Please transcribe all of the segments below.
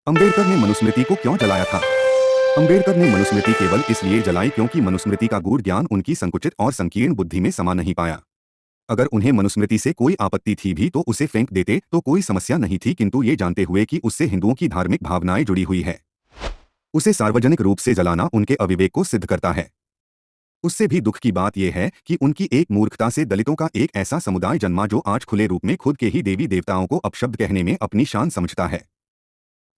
अंबेडकर ने मनुस्मृति को क्यों जलाया था? अंबेडकर ने मनुस्मृति केवल इसलिए जलाई क्योंकि मनुस्मृति का गूढ़ ज्ञान उनकी संकुचित और संकीर्ण बुद्धि में समा नहीं पाया। अगर उन्हें मनुस्मृति से कोई आपत्ति थी भी तो उसे फेंक देते तो कोई समस्या नहीं थी, किंतु ये जानते हुए कि उससे हिंदुओं की धार्मिक भावनाएं जुड़ी हुई है, उसे सार्वजनिक रूप से जलाना उनके अविवेक को सिद्ध करता है। उससे भी दुख की बात यह है कि उनकी एक मूर्खता से दलितों का एक ऐसा समुदाय जन्मा जो आज खुले रूप में खुद के ही देवी देवताओं को अपशब्द कहने में अपनी शान समझता है।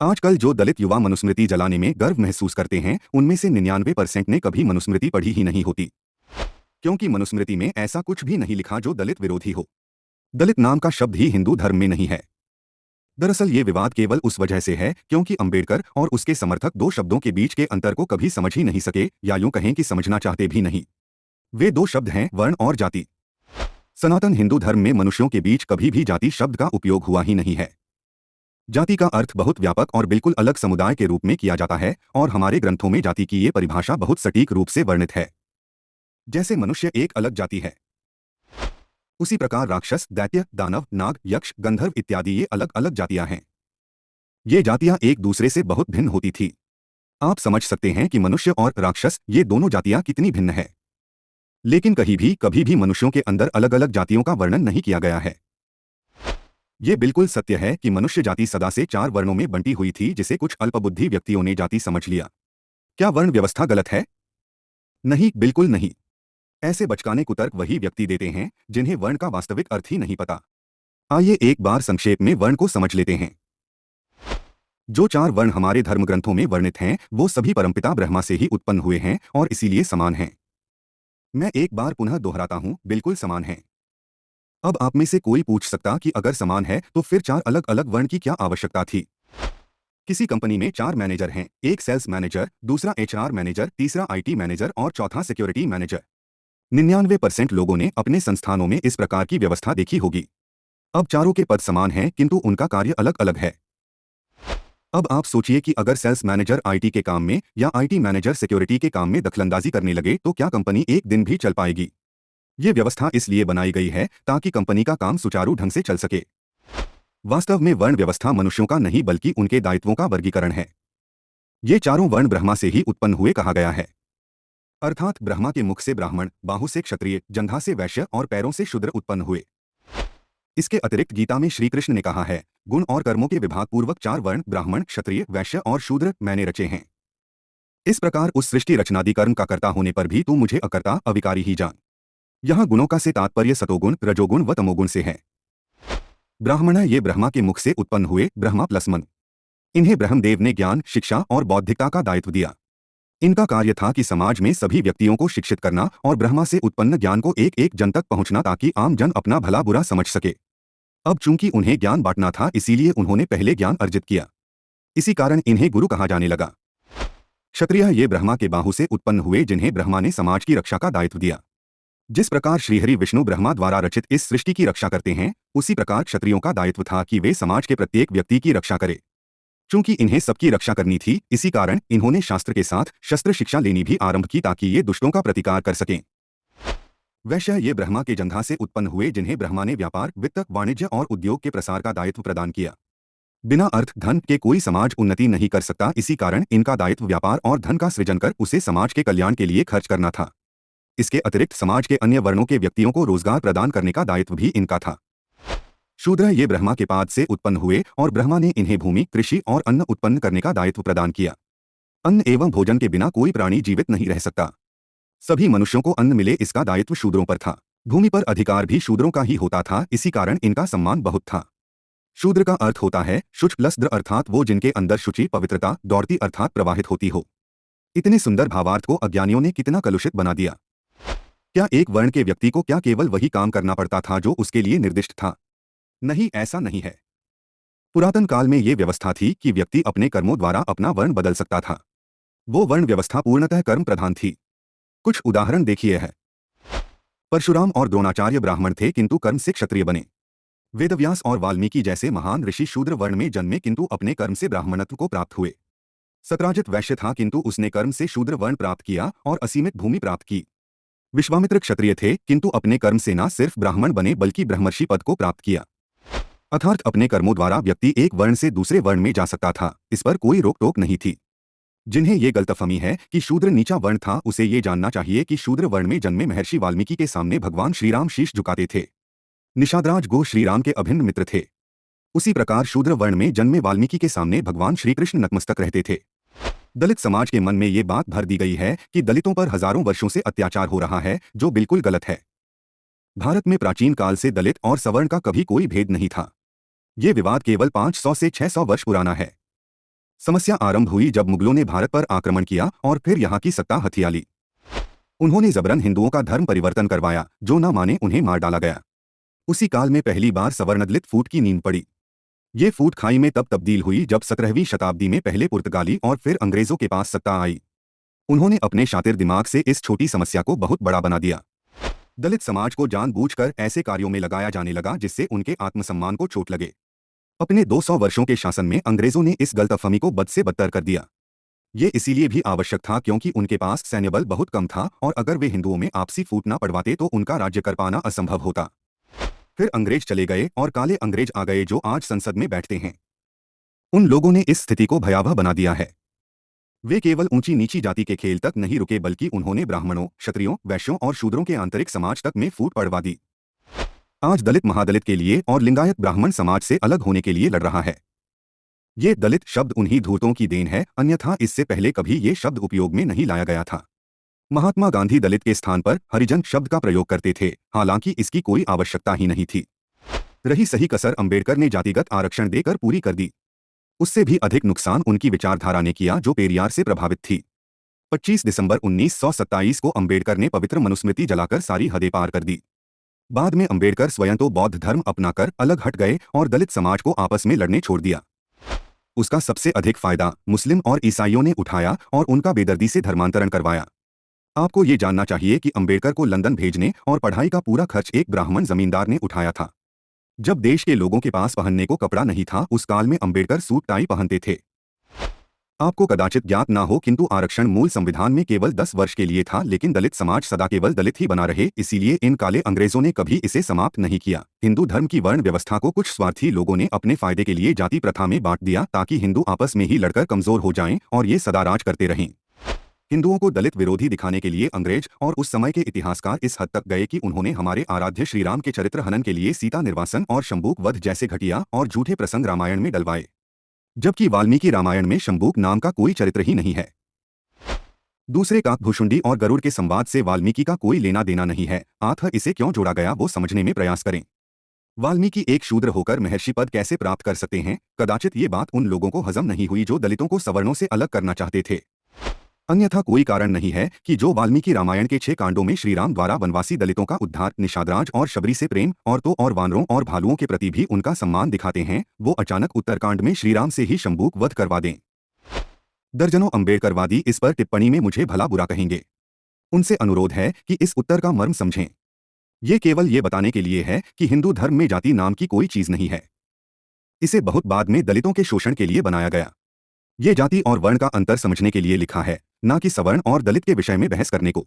आजकल जो दलित युवा मनुस्मृति जलाने में गर्व महसूस करते हैं, उनमें से 99% ने कभी मनुस्मृति पढ़ी ही नहीं होती, क्योंकि मनुस्मृति में ऐसा कुछ भी नहीं लिखा जो दलित विरोधी हो। दलित नाम का शब्द ही हिंदू धर्म में नहीं है। दरअसल ये विवाद केवल उस वजह से है क्योंकि अंबेडकर और उसके समर्थक दो शब्दों के बीच के अंतर को कभी समझ ही नहीं सके, या यूं कहें कि समझना चाहते भी नहीं। वे दो शब्द हैं वर्ण और जाति। सनातन हिंदू धर्म में मनुष्यों के बीच कभी भी जाति शब्द का उपयोग हुआ ही नहीं है। जाति का अर्थ बहुत व्यापक और बिल्कुल अलग समुदाय के रूप में किया जाता है, और हमारे ग्रंथों में जाति की ये परिभाषा बहुत सटीक रूप से वर्णित है। जैसे मनुष्य एक अलग जाति है, उसी प्रकार राक्षस, दैत्य, दानव, नाग, यक्ष, गंधर्व इत्यादि ये अलग अलग जातियां हैं। ये जातियां एक दूसरे से बहुत भिन्न होती थी। आप समझ सकते हैं कि मनुष्य और राक्षस ये दोनों जातियां कितनी भिन्न है। लेकिन कभी भी मनुष्यों के अंदर अलग अलग जातियों का वर्णन नहीं किया गया है। ये बिल्कुल सत्य है कि मनुष्य जाति सदा से 4 वर्णों में बंटी हुई थी, जिसे कुछ अल्पबुद्धि व्यक्तियों ने जाति समझ लिया। क्या वर्ण व्यवस्था गलत है? नहीं, बिल्कुल नहीं। ऐसे बचकाने कुतर्क वही व्यक्ति देते हैं जिन्हें वर्ण का वास्तविक अर्थ ही नहीं पता। आइए एक बार संक्षेप में वर्ण को समझ लेते हैं। जो 4 वर्ण हमारे धर्म ग्रंथों में वर्णित हैं, वो सभी परमपिता ब्रह्मा से ही उत्पन्न हुए हैं और इसीलिए समान हैं। मैं एक बार पुनः दोहराता हूं, बिल्कुल समान हैं। अब आप में से कोई पूछ सकता कि अगर समान है तो फिर 4 अलग अलग वर्ण की क्या आवश्यकता थी? किसी कंपनी में 4 मैनेजर हैं, एक सेल्स मैनेजर, दूसरा एचआर मैनेजर, तीसरा आईटी मैनेजर और चौथा सिक्योरिटी मैनेजर। 99% लोगों ने अपने संस्थानों में इस प्रकार की व्यवस्था देखी होगी। अब चारों के पद समान हैं, किंतु उनका कार्य अलग अलग है। अब आप सोचिए कि अगर सेल्स मैनेजर आईटी के काम में या आईटी मैनेजर सिक्योरिटी के काम में दखलंदाजी करने लगे तो क्या कंपनी एक दिन भी चल पाएगी? ये व्यवस्था इसलिए बनाई गई है ताकि कंपनी का काम सुचारू ढंग से चल सके। वास्तव में वर्ण व्यवस्था मनुष्यों का नहीं बल्कि उनके दायित्वों का वर्गीकरण है। ये चारों वर्ण ब्रह्मा से ही उत्पन्न हुए कहा गया है। अर्थात ब्रह्मा के मुख से ब्राह्मण, बाहु से क्षत्रिय, जंघा से वैश्य और पैरों से शूद्र उत्पन्न हुए। इसके अतिरिक्त गीता में श्री कृष्ण ने कहा है, गुण और कर्मों के विभाग पूर्वक 4 वर्ण ब्राह्मण, क्षत्रिय, वैश्य और शूद्र मैंने रचे हैं। इस प्रकार उस सृष्टि रचनादि कर्म का कर्ता होने पर भी तू मुझे अकर्ता, अविकारी ही जान। यहाँ गुणों का से तात्पर्य सतोगुण, रजोगुण व तमोगुण से है। ब्राह्मण ये ब्रह्मा के मुख से उत्पन्न हुए, ब्रह्मा प्लस मन। इन्हें ब्रह्मदेव ने ज्ञान, शिक्षा और बौद्धिकता का दायित्व दिया। इनका कार्य था कि समाज में सभी व्यक्तियों को शिक्षित करना और ब्रह्मा से उत्पन्न ज्ञान को एक एक जन तक पहुंचना ताकि आम जन अपना भला बुरा समझ सके। अब चूंकि उन्हें ज्ञान बांटना था, इसीलिए उन्होंने पहले ज्ञान अर्जित किया। इसी कारण इन्हें गुरु कहा जाने लगा। क्षत्रिय ये ब्रह्मा के बाहु से उत्पन्न हुए, जिन्हें ब्रह्मा ने समाज की रक्षा का दायित्व दिया। जिस प्रकार श्रीहरि विष्णु ब्रह्मा द्वारा रचित इस सृष्टि की रक्षा करते हैं, उसी प्रकार क्षत्रियों का दायित्व था कि वे समाज के प्रत्येक व्यक्ति की रक्षा करें। चूंकि इन्हें सबकी रक्षा करनी थी, इसी कारण इन्होंने शास्त्र के साथ शस्त्र शिक्षा लेनी भी आरंभ की ताकि ये दुष्टों का प्रतिकार कर सकें। वैश्य ये ब्रह्मा के जंघा से उत्पन्न हुए, जिन्हें ब्रह्मा ने व्यापार, वित्त, वाणिज्य और उद्योग के प्रसार का दायित्व प्रदान किया। बिना अर्थ धन के कोई समाज उन्नति नहीं कर सकता, इसी कारण इनका दायित्व व्यापार और धन का सृजन कर उसे समाज के कल्याण के लिए खर्च करना था। इसके अतिरिक्त समाज के अन्य वर्णों के व्यक्तियों को रोजगार प्रदान करने का दायित्व भी इनका था। शूद्र ये ब्रह्मा के पाद से उत्पन्न हुए और ब्रह्मा ने इन्हें भूमि, कृषि और अन्न उत्पन्न करने का दायित्व प्रदान किया। अन्न एवं भोजन के बिना कोई प्राणी जीवित नहीं रह सकता। सभी मनुष्यों को अन्न मिले, इसका दायित्व शूद्रों पर था। भूमि पर अधिकार भी शूद्रों का ही होता था, इसी कारण इनका सम्मान बहुत था। शूद्र का अर्थ होता है शुच प्लस द्र, अर्थात वो जिनके अंदर शुचि, पवित्रता, दौड़ती अर्थात प्रवाहित होती हो। इतने सुंदर भावार्थ को अज्ञानियों ने कितना कलुषित बना दिया। क्या एक वर्ण के व्यक्ति को क्या केवल वही काम करना पड़ता था जो उसके लिए निर्दिष्ट था? नहीं, ऐसा नहीं है। पुरातन काल में ये व्यवस्था थी कि व्यक्ति अपने कर्मों द्वारा अपना वर्ण बदल सकता था। वो वर्ण व्यवस्था पूर्णतः कर्म प्रधान थी। कुछ उदाहरण देखिए है। परशुराम और द्रोणाचार्य ब्राह्मण थे किंतु कर्म से क्षत्रिय बने। वेदव्यास और वाल्मीकि जैसे महान ऋषि शूद्र वर्ण में जन्मे किंतु अपने कर्म से ब्राह्मणत्व को प्राप्त हुए। सत्राजित वैश्य था किंतु उसने कर्म से शूद्र वर्ण प्राप्त किया और असीमित भूमि प्राप्त की। विश्वामित्र क्षत्रिय थे किंतु अपने कर्म से न सिर्फ ब्राह्मण बने बल्कि ब्रह्मर्षि पद को प्राप्त किया। अर्थात अपने कर्मों द्वारा व्यक्ति एक वर्ण से दूसरे वर्ण में जा सकता था, इस पर कोई रोक टोक नहीं थी। जिन्हें ये गलतफहमी है कि शूद्र नीचा वर्ण था, उसे ये जानना चाहिए कि शूद्र वर्ण में जन्मे महर्षि वाल्मीकि के सामने भगवान श्रीराम शीश झुकाते थे। निषादराज गो श्रीराम के अभिन्न मित्र थे। उसी प्रकार शूद्र वर्ण में जन्मे वाल्मीकि के सामने भगवान श्री कृष्ण नतमस्तक रहते थे। दलित समाज के मन में ये बात भर दी गई है कि दलितों पर हजारों वर्षों से अत्याचार हो रहा है, जो बिल्कुल गलत है। भारत में प्राचीन काल से दलित और सवर्ण का कभी कोई भेद नहीं था। ये विवाद केवल 500 से 600 वर्ष पुराना है। समस्या आरंभ हुई जब मुगलों ने भारत पर आक्रमण किया और फिर यहाँ की सत्ता हथिया ली। उन्होंने जबरन हिंदुओं का धर्म परिवर्तन करवाया, जो न माने उन्हें मार डाला गया। उसी काल में पहली बार सवर्ण दलित फूट की नींद पड़ी। ये फूट खाई में तब तब्दील हुई जब 17वीं शताब्दी में पहले पुर्तगाली और फिर अंग्रेजों के पास सत्ता आई। उन्होंने अपने शातिर दिमाग से इस छोटी समस्या को बहुत बड़ा बना दिया। दलित समाज को जानबूझकर ऐसे कार्यों में लगाया जाने लगा जिससे उनके आत्मसम्मान को चोट लगे। अपने 200 वर्षों के शासन में अंग्रेजों ने इस गलतफहमी को बद से बदतर कर दिया। ये इसीलिए भी आवश्यक था क्योंकि उनके पास सैन्य बल बहुत कम था और अगर वे हिंदुओं में आपसी फूट न पड़वाते तो उनका राज्य कर पाना असंभव होता। फिर अंग्रेज चले गए और काले अंग्रेज आ गए जो आज संसद में बैठते हैं। उन लोगों ने इस स्थिति को भयावह बना दिया है। वे केवल ऊंची नीची जाति के खेल तक नहीं रुके बल्कि उन्होंने ब्राह्मणों, क्षत्रियों, वैश्यों और शूद्रों के आंतरिक समाज तक में फूट पड़वा दी। आज दलित महादलित के लिए और लिंगायत ब्राह्मण समाज से अलग होने के लिए लड़ रहा है। ये दलित शब्द उन्हीं धूर्तों की देन है, अन्यथा इससे पहले कभी ये शब्द उपयोग में नहीं लाया गया था। महात्मा गांधी दलित के स्थान पर हरिजन शब्द का प्रयोग करते थे, हालांकि इसकी कोई आवश्यकता ही नहीं थी। रही सही कसर अंबेडकर ने जातिगत आरक्षण देकर पूरी कर दी। उससे भी अधिक नुकसान उनकी विचारधारा ने किया जो पेरियार से प्रभावित थी। 25 दिसंबर 1927 को अंबेडकर ने पवित्र मनुस्मृति जलाकर सारी हदें पार कर दी। बाद में अंबेडकर स्वयं तो बौद्ध धर्म अपनाकर अलग हट गए और दलित समाज को आपस में लड़ने छोड़ दिया। उसका सबसे अधिक फायदा मुस्लिम और ईसाइयों ने उठाया और उनका बेदर्दी से धर्मांतरण करवाया। आपको ये जानना चाहिए कि अंबेडकर को लंदन भेजने और पढ़ाई का पूरा खर्च एक ब्राह्मण जमींदार ने उठाया था। जब देश के लोगों के पास पहनने को कपड़ा नहीं था, उस काल में अंबेडकर सूट टाई पहनते थे। आपको कदाचित ज्ञात ना हो किंतु आरक्षण मूल संविधान में केवल 10 वर्ष के लिए था, लेकिन दलित समाज सदा केवल दलित ही बना रहे, इसीलिए इन काले अंग्रेजों ने कभी इसे समाप्त नहीं किया। हिंदू धर्म की वर्ण व्यवस्था को कुछ स्वार्थी लोगों ने अपने फायदे के लिए जाति प्रथा में बांट दिया ताकि हिंदू आपस में ही लड़कर कमजोर हो जाएं और ये सदा राज करते रहें। हिंदुओं को दलित विरोधी दिखाने के लिए अंग्रेज और उस समय के इतिहासकार इस हद तक गए कि उन्होंने हमारे आराध्य श्रीराम के चरित्र हनन के लिए सीता निर्वासन और शंबूक वध जैसे घटिया और झूठे प्रसंग रामायण में डलवाए, जबकि वाल्मीकि रामायण में शंबूक नाम का कोई चरित्र ही नहीं है। दूसरे काकभूषुंडी और गरुड़ के संवाद से वाल्मीकि का कोई लेना देना नहीं है, आखिर इसे क्यों जोड़ा गया वो समझने में प्रयास करें। वाल्मीकि एक शूद्र होकर महर्षि पद कैसे प्राप्त कर सकते हैं? कदाचित ये बात उन लोगों को हजम नहीं हुई जो दलितों को सवर्णों से अलग करना चाहते थे। अन्यथा कोई कारण नहीं है कि जो वाल्मीकि रामायण के 6 कांडों में श्रीराम द्वारा वनवासी दलितों का उद्धार, निषादराज और शबरी से प्रेम, औरतों और वानरों और भालुओं के प्रति भी उनका सम्मान दिखाते हैं, वो अचानक उत्तरकांड में श्रीराम से ही शंबूक वध करवा दें। दर्जनों अंबेडकरवादी इस पर टिप्पणी में मुझे भला बुरा कहेंगे। उनसे अनुरोध है कि इस उत्तर का मर्म समझें। ये केवल ये बताने के लिए है कि हिंदू धर्म में जाति नाम की कोई चीज नहीं है। इसे बहुत बाद में दलितों के शोषण के लिए बनाया गया। ये जाति और वर्ण का अंतर समझने के लिए लिखा है, ना कि सवर्ण और दलित के विषय में बहस करने को।